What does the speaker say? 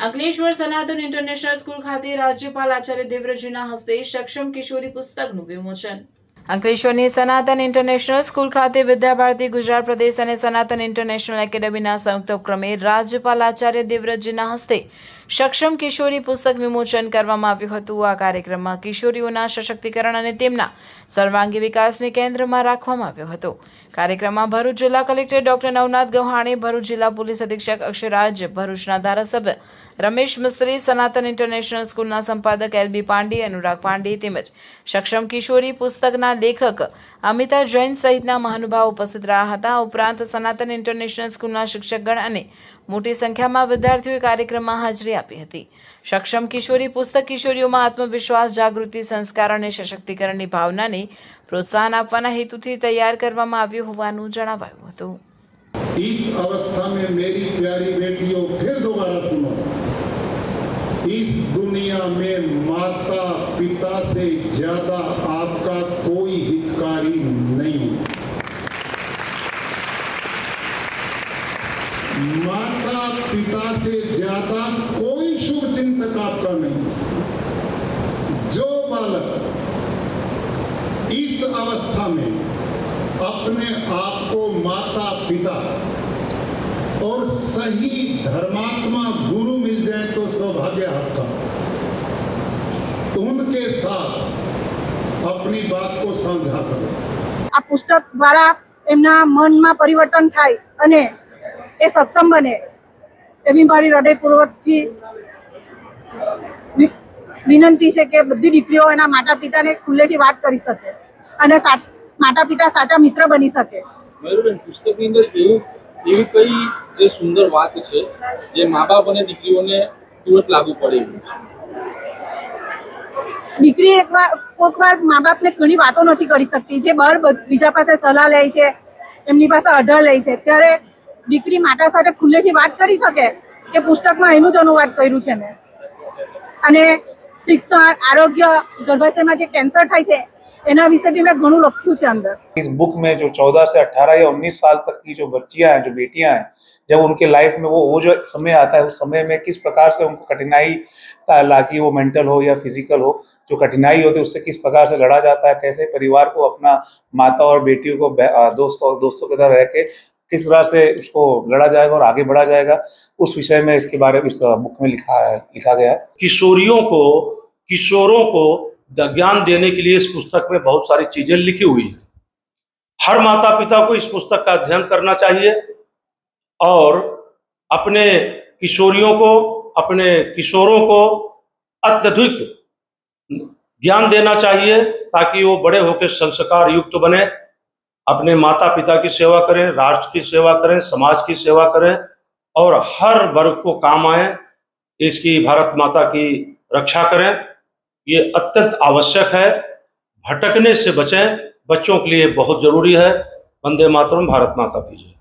અંકલેશ્વર સનાતન international school ખાતે રાજ્યપાલ આચાર્ય દેવવ્રતજીના હસ્તે સક્ષમ કિશોરી પુસ્તકનું વિમોચન। અંકલેશ્વરની સનાતન ઇન્ટરનેશનલ સ્કૂલ ખાતે વિદ્યાભારતી ગુજરાત પ્રદેશ અને સનાતન ઇન્ટરનેશનલ એકેડેમીના સંયુક્ત ઉપક્રમે રાજ્યપાલ આચાર્ય દેવવ્રતજીના હસ્તે સક્ષમ કિશોરી પુસ્તક વિમોચન કરવામાં આવ્યું હતું। આ કાર્યક્રમમાં કિશોરીઓના સશક્તિકરણ અને તેમના સર્વાંગી વિકાસને કેન્દ્રમાં રાખવામાં આવ્યો હતો। કાર્યક્રમમાં ભરૂચ જિલ્લા કલેક્ટર ડોક્ટર નવનાથ ગૌહાણી, ભરૂચ જિલ્લા પોલીસ અધિક્ષક અક્ષયરાજ, ભરૂચના ધારાસભ્ય રમેશ મિસ્ત્રી, સનાતન ઇન્ટરનેશનલ સ્કૂલના સંપાદક એલ.બી. પાંડે, અનુરાગ પાંડે તેમજ સક્ષમ કિશોરી પુસ્તકના લેખક અમિતા જૈન સહિતના મહાનુભાવો ઉપસ્થિત રહ્યા હતા। ઉપરાંત સનાતન ઇન્ટરનેશનલ સ્કૂલના શિક્ષકગણ અને મોટી સંખ્યામાં વિદ્યાર્થીઓએ કાર્યક્રમમાં હાજરી આપી હતી। સક્ષમ કિશોરી પુસ્તક કિશોરીઓમાં આત્મવિશ્વાસ, જાગૃતિ, સંસ્કાર અને સશક્તિકરણની ભાવનાને પ્રોત્સાહન આપવાના હેતુથી તૈયાર કરવામાં આવ્યું હોવાનું જણાવાયું હતું। इस अवस्था में मेरी प्यारी बेटियों, फिर दोबारा सुनो, इस दुनिया में माता पिता से ज्यादा आपका कोई हितकारी नहीं। माता पिता से ज्यादा कोई शुभ चिंतक आपका नहीं। जो बालक इस अवस्था में अपने आप को माता पिता और सही धर्मात्मा गुरु मिल जाए तो सौभाग्य आपका। उनके साथ अपनी बात को साझा करो। આ પુસ્તક દ્વારા એમના મનમાં પરિવર્તન થાય અને એ સક્ષમ બને એવી મારી હૃદયપૂર્વકથી વિનંતી છે કે બધી દીકરીઓ એના માતા પિતાને ખુલ્લેથી વાત કરી શકે અને માતા પિતા સાચા મિત્ર બની શકે। મયુરબેન, પુસ્તકની અંદર એવી કઈ જે સુંદર વાત છે જે મા બાપ અને દીકરીઓને તુરંત લાગુ પડે? દીકરી કોઈક વાર મા બાપને ઘણી વાતો નથી કરી શકતી, જે બહાર બીજા પાસે સલાહ લે છે, એમની પાસે અઢળ લે છે, ત્યારે દીકરી માતા સાથે ખુલ્લેથી વાત કરી શકે એ પુસ્તકમાં એનું જ અનુવાદ કર્યું છે મેં। અને શિક્ષણ, આરોગ્ય, ગર્ભાશયમાં જે કેન્સર થાય છે एना विषय भी मैं घणुं लख्युं छे अंदर। इस बुक में जो 14 से 18 या 19 साल तक की जो बच्चियां हैं, जो बेटियां हैं, जब उनके लाइफ में वो जो समय आता है, उस समय में किस प्रकार से उनको कठिनाई का, हालांकि वो मेंटल हो या फिजिकल हो, जो कठिनाई होती है उससे किस प्रकार से लड़ा जाता है, कैसे परिवार को अपना माता और बेटियों को दोस्तों के तरह रह के किस तरह से उसको लड़ा जाएगा और आगे बढ़ा जाएगा, उस विषय में इसके बारे में इस बुक में लिखा गया है। किशोरों को ज्ञान देने के लिए इस पुस्तक में बहुत सारी चीजें लिखी हुई है। हर माता पिता को इस पुस्तक का अध्ययन करना चाहिए और अपने किशोरों को अत्यधिक ज्ञान देना चाहिए ताकि वो बड़े होकर संस्कार युक्त बने, अपने माता पिता की सेवा करें, राष्ट्र की सेवा करें, समाज की सेवा करें और हर वर्ग को काम आए, इसकी भारत माता की रक्षा करें। ये अत्यंत आवश्यक है। भटकने से बचें, बच्चों के लिए बहुत जरूरी है। वंदे मातरम, भारत माता की जय।